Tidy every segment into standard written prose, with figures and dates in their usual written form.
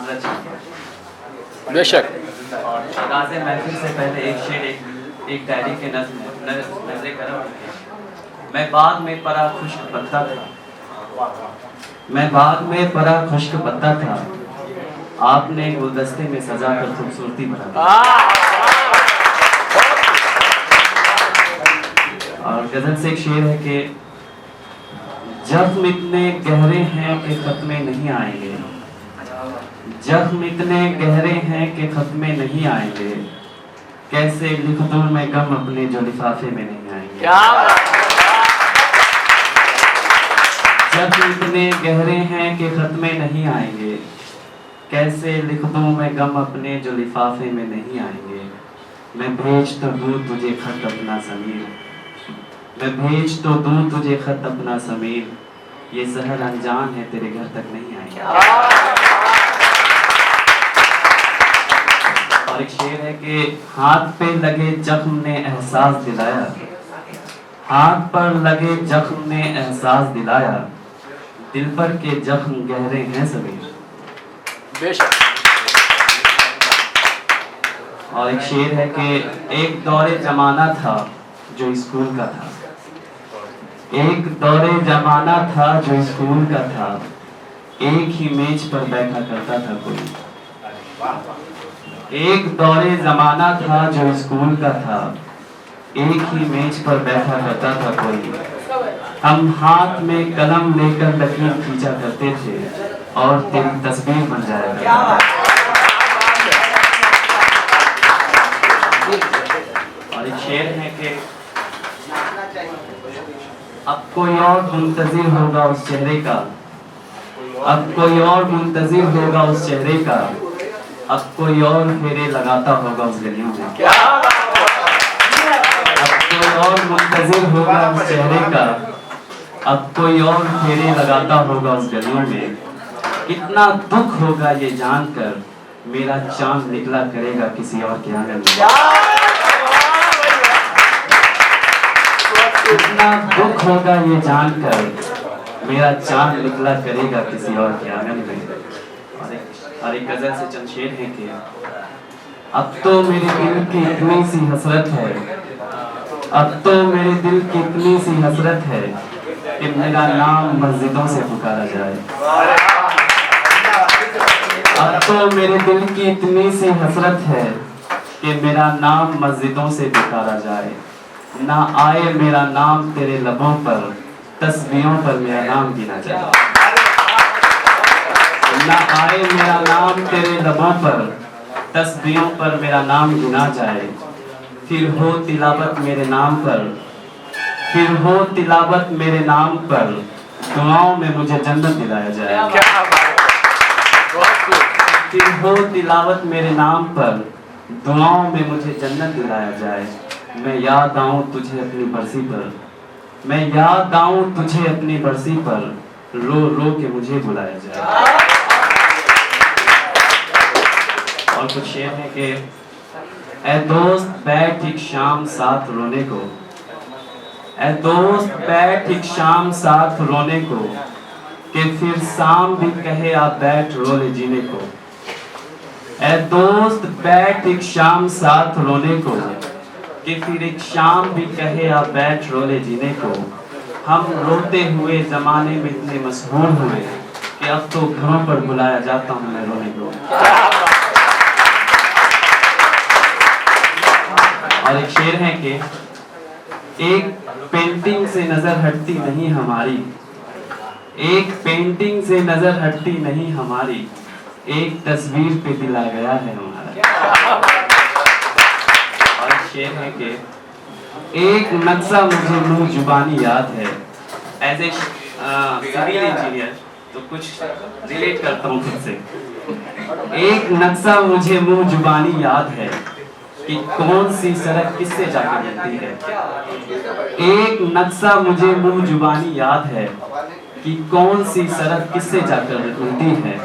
रच लिया। बेशक। और आगाज़ महफिल से पहले एक शेर एक डायरी के नज़रे करम लिखे। मैं बाग में परा खुश्क पत्ता था, मैं बाग में परा खुश्क पत्ता था, आपने गुलदस्ते में सजा कर खूबसूरती बढ़ा दी। और गजल से एक शेर है कि जख्म इतने गहरे हैं कि खत में नहीं आएंगे, जख्म इतने गहरे हैं कि खत में नहीं आएंगे, कैसे लिख दूं मैं गम अपने जो लिफाफे में नहीं आएंगे। जख्म इतने गहरे हैं कि खत में नहीं आएंगे, कैसे लिख दूं मैं गम अपने जो लिफाफे में नहीं आएंगे। मैं भेज तो दूं तुझे खत अपना ज़मीर, मैं भेज तो दूं तुझे खत अपना समीर, ये जहर अनजान है तेरे घर तक नहीं आएगा। और एक शेर है कि हाथ पे लगे जख्म ने एहसास दिलाया, हाथ पर लगे जख्म ने एहसास दिलाया, दिल पर के जख्म गहरे हैं समीर। बेशक। और एक शेर है कि एक दौरे जमाना था जो स्कूल का था, एक दौरे जमाना था जो स्कूल का था, एक ही मेज पर बैठा करता था कोई। एक दौरे जमाना था जो स्कूल का था, एक ही मेज पर बैठा करता था कोई। हम हाथ में कलम लेकर लकीर खींचा करते थे और तेरी तस्वीर बन जाया करता था। और एक शेर है कि अब कोई और मुंतजिर होगा उस चेहरे का, अब कोई और मुंतजिर होगा उस चेहरे का, अब कोई और फेरे लगाता होगा उस गलियों में। अब कोई और मुंतजिर होगा उस चेहरे का, अब कोई और फेरे लगाता होगा उस गलियों में। कितना दुख होगा ये जानकर मेरा चांद निकला करेगा किसी और के आंगन में। कितना दुख होगा ये जानकर मेरा चांद निकला करेगा किसी और के आंगन में। और एक गजल से चंद शेर है कि अब तो मेरे दिल की इतनी सी हसरत है, अब तो मेरे दिल की इतनी सी हसरत है कि मेरा नाम मस्जिदों से पुकारा जाए। अब तो मेरे दिल की इतनी सी हसरत है कि मेरा नाम मस्जिदों से पुकारा जाए। ना आए मेरा नाम तेरे लबों पर, तस्बीहों पर मेरा नाम गिना जाए। ना आए मेरा नाम तेरे लबों पर, तस्बीहों पर मेरा नाम गिना जाए। फिर हो तिलावत मेरे नाम पर, फिर हो तिलावत मेरे नाम पर, दुआओं में मुझे जन्नत दिलाया जाए। फिर हो तिलावत मेरे नाम पर, दुआओं में मुझे जन्नत दिलाया जाए। मैं याद आऊं तुझे अपनी बरसी पर, मैं याद आऊं तुझे अपनी बरसी पर, रो रो के मुझे बुलाया जाए। और कुछ शेर है कि ऐ दोस्त बैठ एक शाम साथ रोने को, ऐ दोस्त बैठ एक शाम साथ रोने को, कि फिर शाम भी कहे आप बैठ रो ले जीने को। ऐ दोस्त बैठ एक शाम साथ रोने को, कि फिर एक शाम भी कहे आप बैठ रो ले जीने को। हम रोते हुए जमाने में इतने मशहूर हुए कि अब तो घरों पर बुलाया जाता हूँ मैं रोने को। और एक शेर है कि एक पेंटिंग से नजर हटती नहीं हमारी, एक पेंटिंग से नजर हटती नहीं हमारी, एक तस्वीर पे दिल आ गया है हमारा। और शेर है कि एक नक्शा मुझे मुंह जुबानी याद है। एज ए सिविल इंजीनियर तो कुछ रिलेट करता हूँ खुद से। एक नक्शा मुझे मुंह जुबानी याद है कि कौन सी सड़क किससे जाकर मिलती है। एक नक्शा मुझे मुंह जुबानी याद है कि कौन सी सड़क किससे जाकर मिलती है।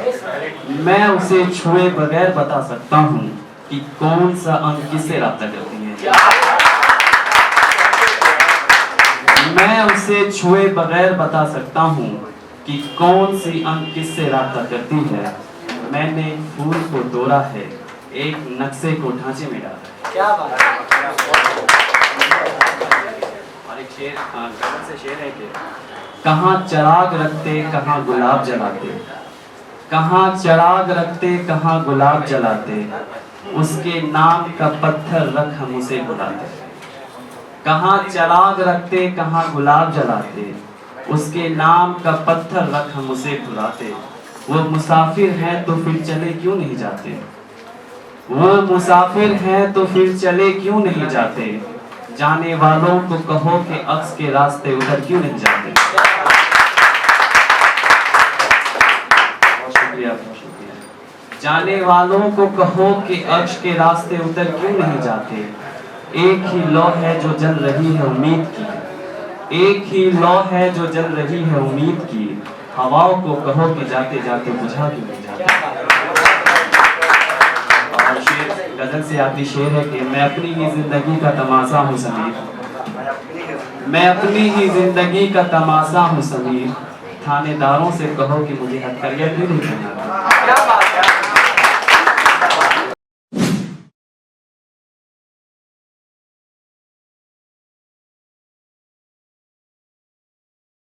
मैं उसे छुए बगैर बता सकता हूँ कि कौन सा अंक किससे राब्ता करती है। मैं उसे छुए बगैर बता सकता हूँ कि कौन सी अंक किससे राब्ता करती है। मैंने फूल को तोड़ा है, एक नक्शे को ढांचे में डाला है। क्या बात है। और एक शेर, गजल से शेर है कि कहाँ चिराग रखते कहाँ गुलाब जलाते, कहाँ चिराग रखते कहाँ गुलाब जलाते, उसके नाम का पत्थर रख हम उसे बुलाते। कहाँ चिराग रखते कहाँ गुलाब जलाते, उसके नाम का पत्थर रख हम उसे बुलाते। वो मुसाफिर हैं तो फिर चले क्यों नहीं जाते, वो मुसाफिर हैं तो फिर चले क्यों नहीं जाते, जाने वालों को कहो कि अक्स के रास्ते उधर क्यों नहीं जाते। बहुत शुक्रिया, बहुत शुक्रिया। जाने वालों को कहो कि अक्स के रास्ते उधर क्यों नहीं जाते, एक ही लौ है जो जल रही है उम्मीद की, एक ही लौ है जो जल रही है उम्मीद की, हवाओं को कहो कि जाते जाते बुझा क्यों नहीं जाते। और शेर, गजल से आती शेर है कि मैं अपनी ही जिंदगी का तमाशा हूँ समीर, मैं अपनी ही जिंदगी का तमाशा हूँ समीर, थानेदारों से कहो कि मुझे हथकरिया क्यों नहीं पहनाते।